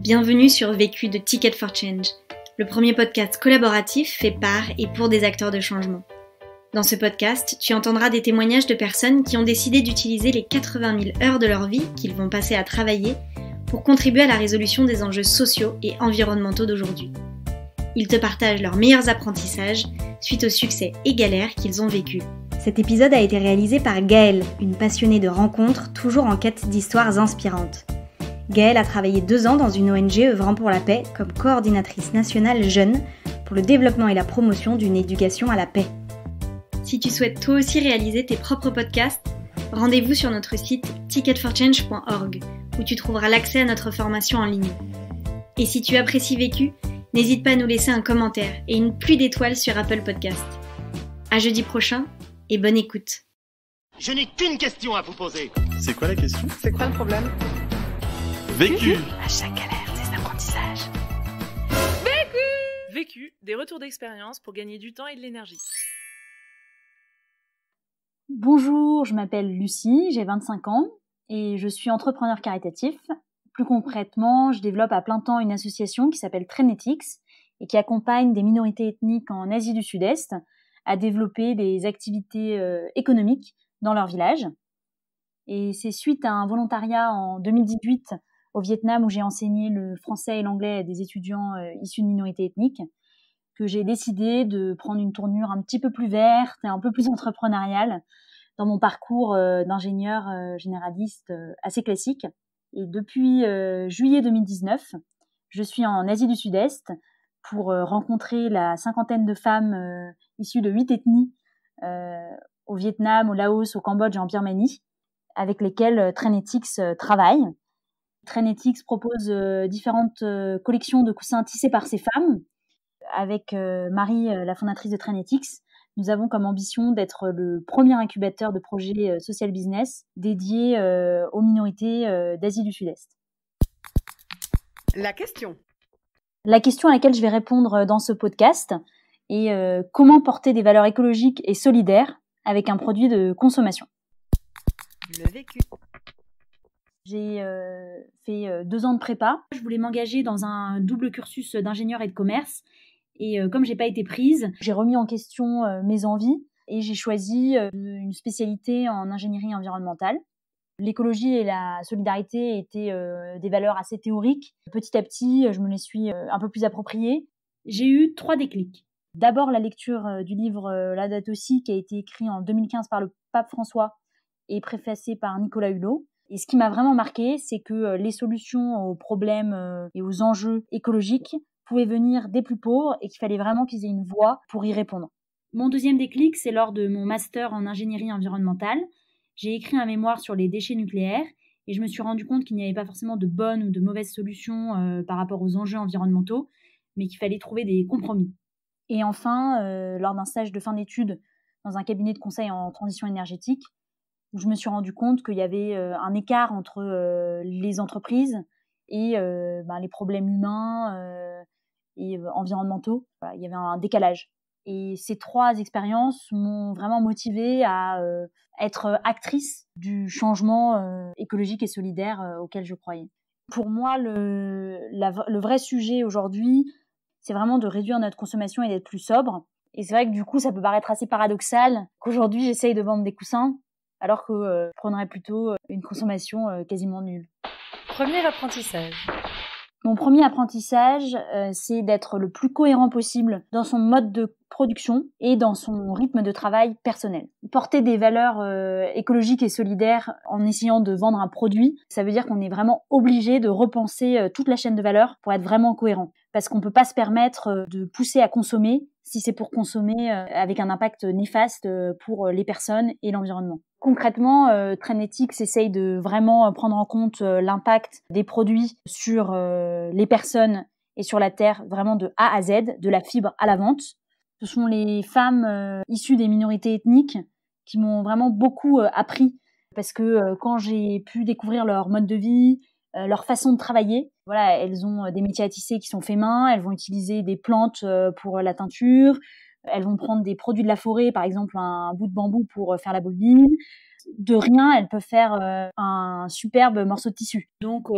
Bienvenue sur Vécu de Ticket for Change, le premier podcast collaboratif fait par et pour des acteurs de changement. Dans ce podcast, tu entendras des témoignages de personnes qui ont décidé d'utiliser les 80 000 heures de leur vie qu'ils vont passer à travailler pour contribuer à la résolution des enjeux sociaux et environnementaux d'aujourd'hui. Ils te partagent leurs meilleurs apprentissages suite aux succès et galères qu'ils ont vécus. Cet épisode a été réalisé par Gaëlle, une passionnée de rencontres toujours en quête d'histoires inspirantes. Gaëlle a travaillé 2 ans dans une ONG œuvrant pour la paix comme coordinatrice nationale jeune pour le développement et la promotion d'une éducation à la paix. Si tu souhaites toi aussi réaliser tes propres podcasts, rendez-vous sur notre site ticketforchange.org où tu trouveras l'accès à notre formation en ligne. Et si tu apprécies Vécu, n'hésite pas à nous laisser un commentaire et une pluie d'étoiles sur Apple Podcast. À jeudi prochain et bonne écoute. Je n'ai qu'une question à vous poser. C'est quoi la question? C'est quoi le problème? Vécu. À chaque galère, des apprentissages. Vécu, des retours d'expérience pour gagner du temps et de l'énergie. Bonjour, je m'appelle Lucie, j'ai 25 ans et je suis entrepreneur caritatif. Plus concrètement, je développe à plein temps une association qui s'appelle Trinetics et qui accompagne des minorités ethniques en Asie du Sud-Est à développer des activités économiques dans leur village. Et c'est suite à un volontariat en 2018 au Vietnam où j'ai enseigné le français et l'anglais à des étudiants issus de minorités ethniques que j'ai décidé de prendre une tournure un petit peu plus verte et un peu plus entrepreneuriale dans mon parcours d'ingénieur généraliste assez classique. Et depuis juillet 2019, je suis en Asie du Sud-Est pour rencontrer la 50aine de femmes issues de 8 ethnies au Vietnam, au Laos, au Cambodge et en Birmanie, avec lesquelles Trinetics travaille. Trinetics propose différentes collections de coussins tissés par ces femmes. Avec Marie, la fondatrice de Trinetics, nous avons comme ambition d'être le premier incubateur de projets social business dédié aux minorités d'Asie du Sud-Est. La question à laquelle je vais répondre dans ce podcast est comment porter des valeurs écologiques et solidaires avec un produit de consommation. Le vécu. J'ai fait 2 ans de prépa. Je voulais m'engager dans un double cursus d'ingénieur et de commerce. Et comme j'ai pas été prise, j'ai remis en question mes envies et j'ai choisi une spécialité en ingénierie environnementale. L'écologie et la solidarité étaient des valeurs assez théoriques. Petit à petit, je me les suis un peu plus appropriées. J'ai eu 3 déclics. D'abord, la lecture du livre Laudato Si, qui a été écrit en 2015 par le pape François et préfacé par Nicolas Hulot. Et ce qui m'a vraiment marqué, c'est que les solutions aux problèmes et aux enjeux écologiques pouvaient venir des plus pauvres et qu'il fallait vraiment qu'ils aient une voix pour y répondre. Mon deuxième déclic, c'est lors de mon master en ingénierie environnementale. J'ai écrit un mémoire sur les déchets nucléaires et je me suis rendu compte qu'il n'y avait pas forcément de bonnes ou de mauvaises solutions par rapport aux enjeux environnementaux, mais qu'il fallait trouver des compromis. Et enfin, lors d'un stage de fin d'études dans un cabinet de conseil en transition énergétique, où je me suis rendu compte qu'il y avait un écart entre les entreprises et les problèmes humains et environnementaux. Voilà, il y avait un décalage. Et ces 3 expériences m'ont vraiment motivée à être actrice du changement écologique et solidaire auquel je croyais. Pour moi, le vrai sujet aujourd'hui, c'est vraiment de réduire notre consommation et d'être plus sobre. Et c'est vrai que du coup, ça peut paraître assez paradoxal qu'aujourd'hui, j'essaye de vendre des coussins, alors que je prendrais plutôt une consommation quasiment nulle. Premier apprentissage. Mon premier apprentissage, c'est d'être le plus cohérent possible dans son mode de production et dans son rythme de travail personnel. Porter des valeurs écologiques et solidaires en essayant de vendre un produit, ça veut dire qu'on est vraiment obligé de repenser toute la chaîne de valeur pour être vraiment cohérent. Parce qu'on peut pas se permettre de pousser à consommer si c'est pour consommer avec un impact néfaste pour les personnes et l'environnement. Concrètement, Trinetics essaye de vraiment prendre en compte l'impact des produits sur les personnes et sur la terre, vraiment de A à Z, de la fibre à la vente. Ce sont les femmes issues des minorités ethniques qui m'ont vraiment beaucoup appris parce que quand j'ai pu découvrir leur mode de vie, leur façon de travailler, voilà, elles ont des métiers à tisser qui sont faits main, elles vont utiliser des plantes pour la teinture, elles vont prendre des produits de la forêt, par exemple un bout de bambou pour faire la bobine. de rien, elles peuvent faire un superbe morceau de tissu. Donc,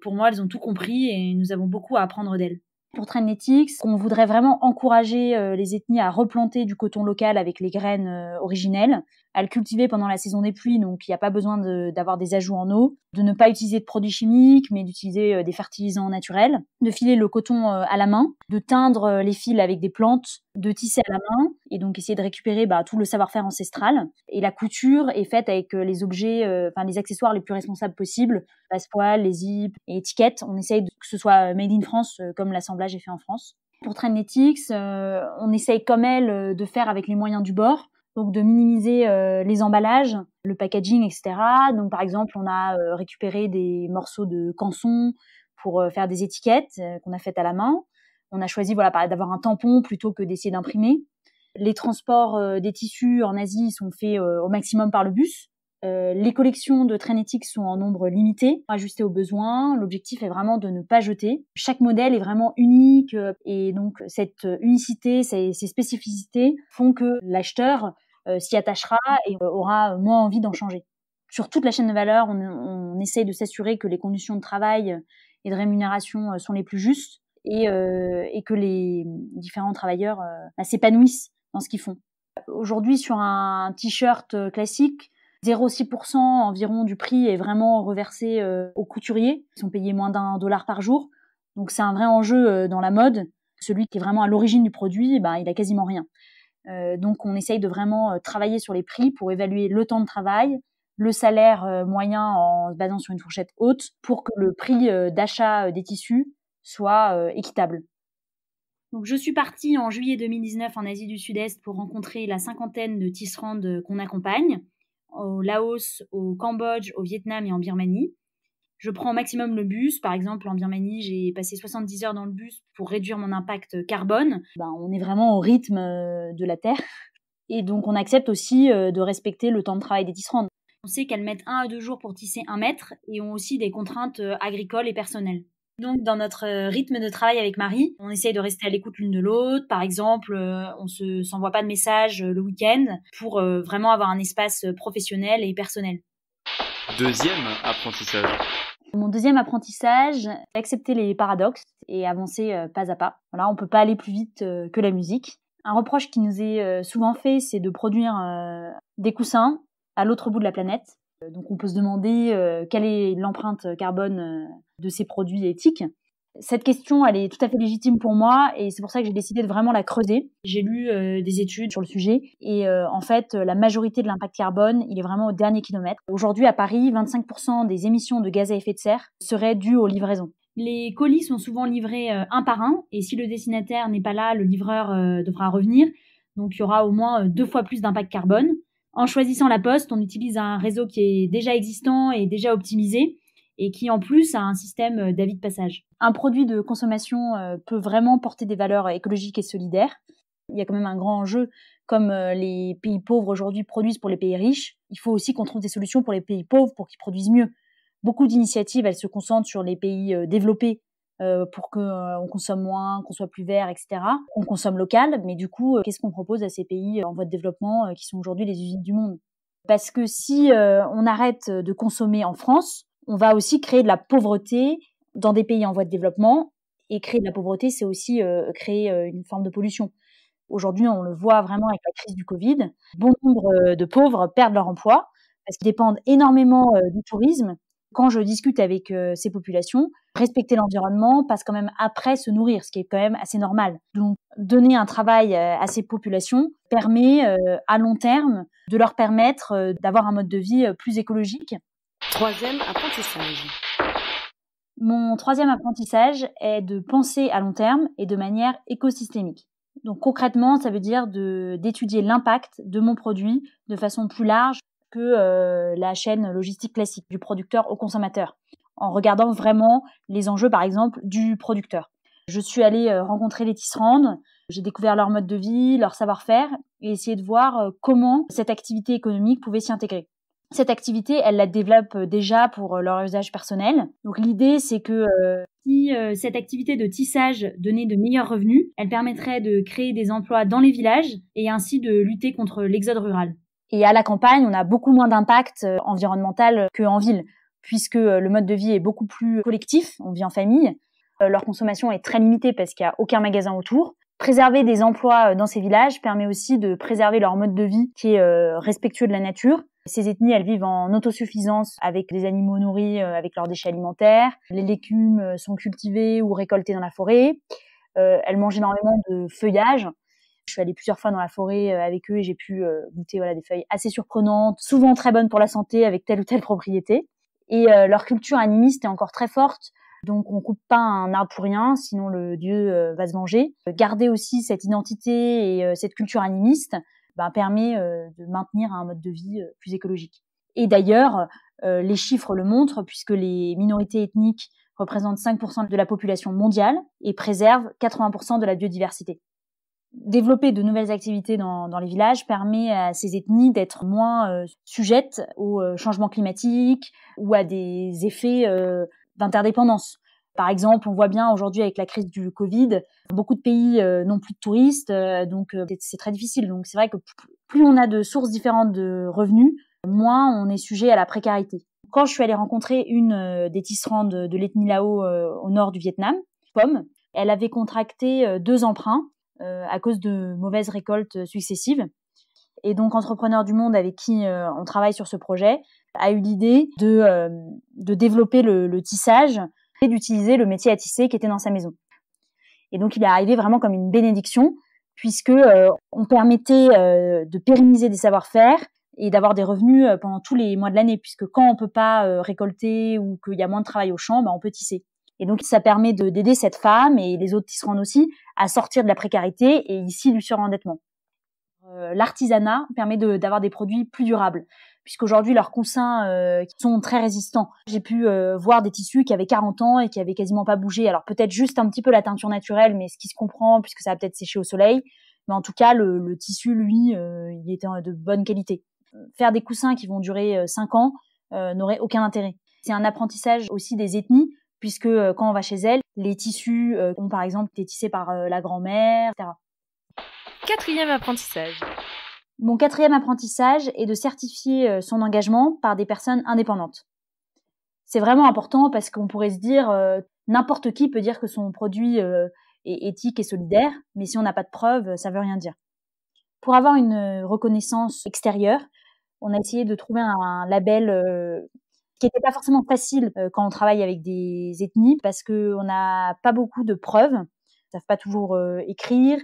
pour moi, elles ont tout compris et nous avons beaucoup à apprendre d'elles. Pour Trainetics, on voudrait vraiment encourager les ethnies à replanter du coton local avec les graines originelles, à le cultiver pendant la saison des pluies, donc il n'y a pas besoin d'avoir des ajouts en eau, de ne pas utiliser de produits chimiques, mais d'utiliser des fertilisants naturels, de filer le coton à la main, de teindre les fils avec des plantes, de tisser à la main, et donc essayer de récupérer tout le savoir-faire ancestral. Et la couture est faite avec les objets, les accessoires les plus responsables possibles, passepoils, les zips et étiquettes. On essaye que ce soit made in France, comme l'assemblage est fait en France. Pour Trainetics, on essaye comme elle de faire avec les moyens du bord, donc de minimiser les emballages, le packaging, etc. Donc par exemple, on a récupéré des morceaux de canson pour faire des étiquettes qu'on a faites à la main. On a choisi d'avoir un tampon plutôt que d'essayer d'imprimer. Les transports des tissus en Asie sont faits au maximum par le bus. Les collections de Trainetics sont en nombre limité, ajustées aux besoins. L'objectif est vraiment de ne pas jeter. Chaque modèle est vraiment unique et donc cette unicité, ces spécificités font que l'acheteur s'y attachera et aura moins envie d'en changer. Sur toute la chaîne de valeur, on essaye de s'assurer que les conditions de travail et de rémunération sont les plus justes et que les différents travailleurs s'épanouissent dans ce qu'ils font. Aujourd'hui, sur un t-shirt classique, 0,6% environ du prix est vraiment reversé aux couturiers. Ils sont payés moins d'$1 par jour. Donc c'est un vrai enjeu dans la mode. Celui qui est vraiment à l'origine du produit, il a quasiment rien. Donc on essaye de vraiment travailler sur les prix pour évaluer le temps de travail, le salaire moyen en se basant sur une fourchette haute pour que le prix d'achat des tissus soit équitable. Donc je suis partie en juillet 2019 en Asie du Sud-Est pour rencontrer la 50aine de tisserandes qu'on accompagne, au Laos, au Cambodge, au Vietnam et en Birmanie. Je prends au maximum le bus. Par exemple, en Birmanie, j'ai passé 70 heures dans le bus pour réduire mon impact carbone. On est vraiment au rythme de la Terre. Et donc, on accepte aussi de respecter le temps de travail des tisserandes. On sait qu'elles mettent 1 à 2 jours pour tisser 1 mètre et ont aussi des contraintes agricoles et personnelles. Donc, dans notre rythme de travail avec Marie, on essaye de rester à l'écoute l'une de l'autre. Par exemple, on ne s'envoie pas de messages le week-end pour vraiment avoir un espace professionnel et personnel. Deuxième apprentissage. Mon deuxième apprentissage, accepter les paradoxes et avancer pas à pas. Voilà, on peut pas aller plus vite que la musique. Un reproche qui nous est souvent fait, c'est de produire des coussins à l'autre bout de la planète. Donc on peut se demander quelle est l'empreinte carbone de ces produits éthiques. Cette question, elle est tout à fait légitime pour moi et c'est pour ça que j'ai décidé de vraiment la creuser. J'ai lu des études sur le sujet et en fait, la majorité de l'impact carbone, il est vraiment au dernier kilomètre. Aujourd'hui, à Paris, 25% des émissions de gaz à effet de serre seraient dues aux livraisons. Les colis sont souvent livrés un par un et si le destinataire n'est pas là, le livreur devra revenir. Donc il y aura au moins 2 fois plus d'impact carbone. En choisissant la Poste, on utilise un réseau qui est déjà existant et déjà optimisé et qui en plus a un système d'avis de passage. Un produit de consommation peut vraiment porter des valeurs écologiques et solidaires. Il y a quand même un grand enjeu, comme les pays pauvres aujourd'hui produisent pour les pays riches. Il faut aussi qu'on trouve des solutions pour les pays pauvres pour qu'ils produisent mieux. Beaucoup d'initiatives, elles se concentrent sur les pays développés pour qu'on consomme moins, qu'on soit plus vert, etc. On consomme local, mais du coup, qu'est-ce qu'on propose à ces pays en voie de développement qui sont aujourd'hui les usines du monde ? Parce que si on arrête de consommer en France, on va aussi créer de la pauvreté dans des pays en voie de développement. Et créer de la pauvreté, c'est aussi créer une forme de pollution. Aujourd'hui, on le voit vraiment avec la crise du Covid. Bon nombre de pauvres perdent leur emploi parce qu'ils dépendent énormément du tourisme. Quand je discute avec ces populations, respecter l'environnement passe quand même après se nourrir, ce qui est quand même assez normal. Donc, donner un travail à ces populations permet à long terme de leur permettre d'avoir un mode de vie plus écologique. Troisième apprentissage. Mon troisième apprentissage est de penser à long terme et de manière écosystémique. Donc concrètement, ça veut dire d'étudier l'impact de mon produit de façon plus large que la chaîne logistique classique, du producteur au consommateur, en regardant vraiment les enjeux, par exemple, du producteur. Je suis allée rencontrer les tisserandes, j'ai découvert leur mode de vie, leur savoir-faire, et essayer de voir comment cette activité économique pouvait s'y intégrer. Cette activité, elle la développe déjà pour leur usage personnel. Donc l'idée, c'est que si cette activité de tissage donnait de meilleurs revenus, elle permettrait de créer des emplois dans les villages et ainsi de lutter contre l'exode rural. Et à la campagne, on a beaucoup moins d'impact environnemental qu'en ville, puisque le mode de vie est beaucoup plus collectif, on vit en famille. Leur consommation est très limitée parce qu'il n'y a aucun magasin autour. Préserver des emplois dans ces villages permet aussi de préserver leur mode de vie qui est respectueux de la nature. Ces ethnies, elles vivent en autosuffisance avec des animaux nourris avec leurs déchets alimentaires. Les légumes sont cultivés ou récoltés dans la forêt. Elles mangent énormément de feuillage. Je suis allée plusieurs fois dans la forêt avec eux et j'ai pu goûter des feuilles assez surprenantes, souvent très bonnes pour la santé avec telle ou telle propriété. Et leur culture animiste est encore très forte, donc on coupe pas un arbre pour rien, sinon le dieu va se venger. Garder aussi cette identité et cette culture animiste permet de maintenir un mode de vie plus écologique. Et d'ailleurs, les chiffres le montrent puisque les minorités ethniques représentent 5% de la population mondiale et préservent 80% de la biodiversité. Développer de nouvelles activités dans les villages permet à ces ethnies d'être moins sujettes au changement climatique ou à des effets d'interdépendance. Par exemple, on voit bien aujourd'hui avec la crise du Covid, beaucoup de pays n'ont plus de touristes, donc c'est très difficile. Donc c'est vrai que plus on a de sources différentes de revenus, moins on est sujet à la précarité. Quand je suis allée rencontrer une des tisserandes de l'ethnie Lao au nord du Vietnam, Pomme, elle avait contracté 2 emprunts à cause de mauvaises récoltes successives. Et donc, Entrepreneurs du Monde, avec qui on travaille sur ce projet, a eu l'idée de développer le tissage et d'utiliser le métier à tisser qui était dans sa maison. Et donc, il est arrivé vraiment comme une bénédiction, puisque on permettait de pérenniser des savoir-faire et d'avoir des revenus pendant tous les mois de l'année, puisque quand on peut pas récolter ou qu'il y a moins de travail au champ, on peut tisser. Et donc, ça permet d'aider cette femme et les autres tisserandes aussi à sortir de la précarité et ici du surendettement. L'artisanat permet d'avoir des produits plus durables, puisqu'aujourd'hui, leurs coussins sont très résistants. J'ai pu voir des tissus qui avaient 40 ans et qui avaient quasiment pas bougé. Alors, peut-être juste un petit peu la teinture naturelle, mais ce qui se comprend, puisque ça va peut-être sécher au soleil. Mais en tout cas, le tissu, lui, il était de bonne qualité. Faire des coussins qui vont durer 5 ans n'aurait aucun intérêt. C'est un apprentissage aussi des ethnies, puisque quand on va chez elles, les tissus ont par exemple été tissés par la grand-mère, etc. 4e apprentissage. Mon 4e apprentissage est de certifier son engagement par des personnes indépendantes. C'est vraiment important parce qu'on pourrait se dire, n'importe qui peut dire que son produit est éthique et solidaire, mais si on n'a pas de preuves, ça veut rien dire. Pour avoir une reconnaissance extérieure, on a essayé de trouver un label qui n'était pas forcément facile quand on travaille avec des ethnies parce qu'on n'a pas beaucoup de preuves. Elles ne savent pas toujours écrire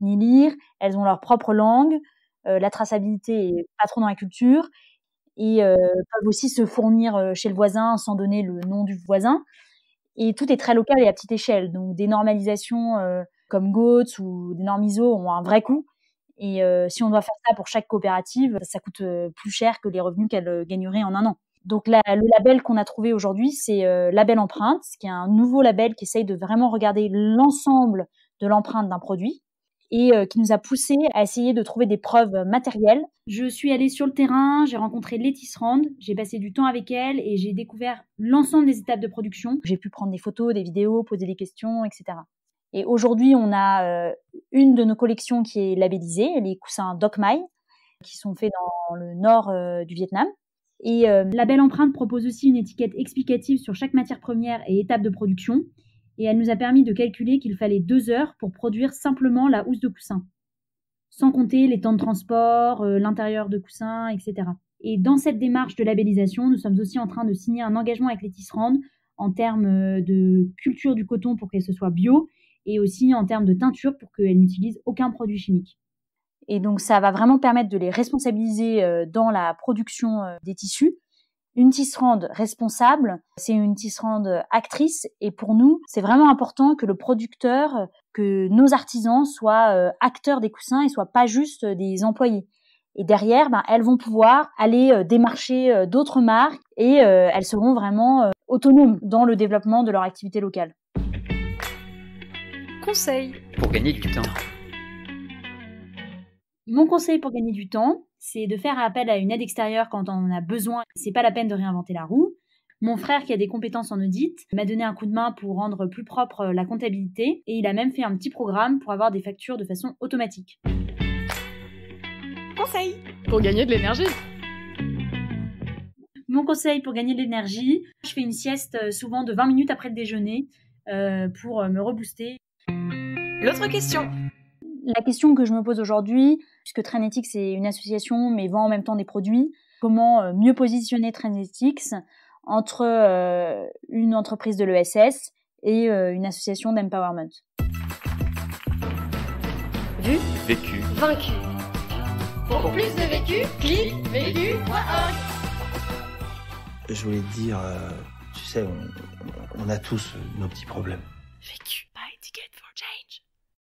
ni lire. Elles ont leur propre langue. La traçabilité est pas trop dans la culture. Et peuvent aussi se fournir chez le voisin sans donner le nom du voisin. Et tout est très local et à petite échelle. Donc des normalisations comme GOTS ou des normes ISO ont un vrai coût. Et si on doit faire ça pour chaque coopérative, ça coûte plus cher que les revenus qu'elle gagnerait en un an. Donc le label qu'on a trouvé aujourd'hui, c'est Label Empreinte, qui est un nouveau label qui essaye de vraiment regarder l'ensemble de l'empreinte d'un produit et qui nous a poussé à essayer de trouver des preuves matérielles. Je suis allée sur le terrain, j'ai rencontré les tisserandes, j'ai passé du temps avec elles et j'ai découvert l'ensemble des étapes de production. J'ai pu prendre des photos, des vidéos, poser des questions, etc. Et aujourd'hui, on a une de nos collections qui est labellisée, les coussins Doc Mai, qui sont faits dans le nord du Vietnam. Et Label Empreinte propose aussi une étiquette explicative sur chaque matière première et étape de production. Et elle nous a permis de calculer qu'il fallait 2 heures pour produire simplement la housse de coussin, sans compter les temps de transport, l'intérieur de coussin, etc. Et dans cette démarche de labellisation, nous sommes aussi en train de signer un engagement avec les tisserandes en termes de culture du coton pour que ce soit bio et aussi en termes de teinture pour qu'elles n'utilisent aucun produit chimique. Et donc, ça va vraiment permettre de les responsabiliser dans la production des tissus. Une tisserande responsable, c'est une tisserande actrice. Et pour nous, c'est vraiment important que le producteur, que nos artisans soient acteurs des coussins et soient pas juste des employés. Et derrière, elles vont pouvoir aller démarcher d'autres marques et elles seront vraiment autonomes dans le développement de leur activité locale. Conseil pour gagner du temps. Mon conseil pour gagner du temps, c'est de faire appel à une aide extérieure quand on en a besoin. C'est pas la peine de réinventer la roue. Mon frère, qui a des compétences en audit, m'a donné un coup de main pour rendre plus propre la comptabilité et il a même fait un petit programme pour avoir des factures de façon automatique. conseil pour gagner de l'énergie. Mon conseil pour gagner de l'énergie, je fais une sieste souvent de 20 minutes après le déjeuner pour me rebooster. L'autre question. La question que je me pose aujourd'hui, puisque Trainetics c'est une association mais vend en même temps des produits, comment mieux positionner Trainetics entre une entreprise de l'ESS et une association d'empowerment. Vu, Vécu. vaincu. Pour plus de vécu, clique vécu.org. Je voulais te dire, tu sais, on a tous nos petits problèmes. Vécu.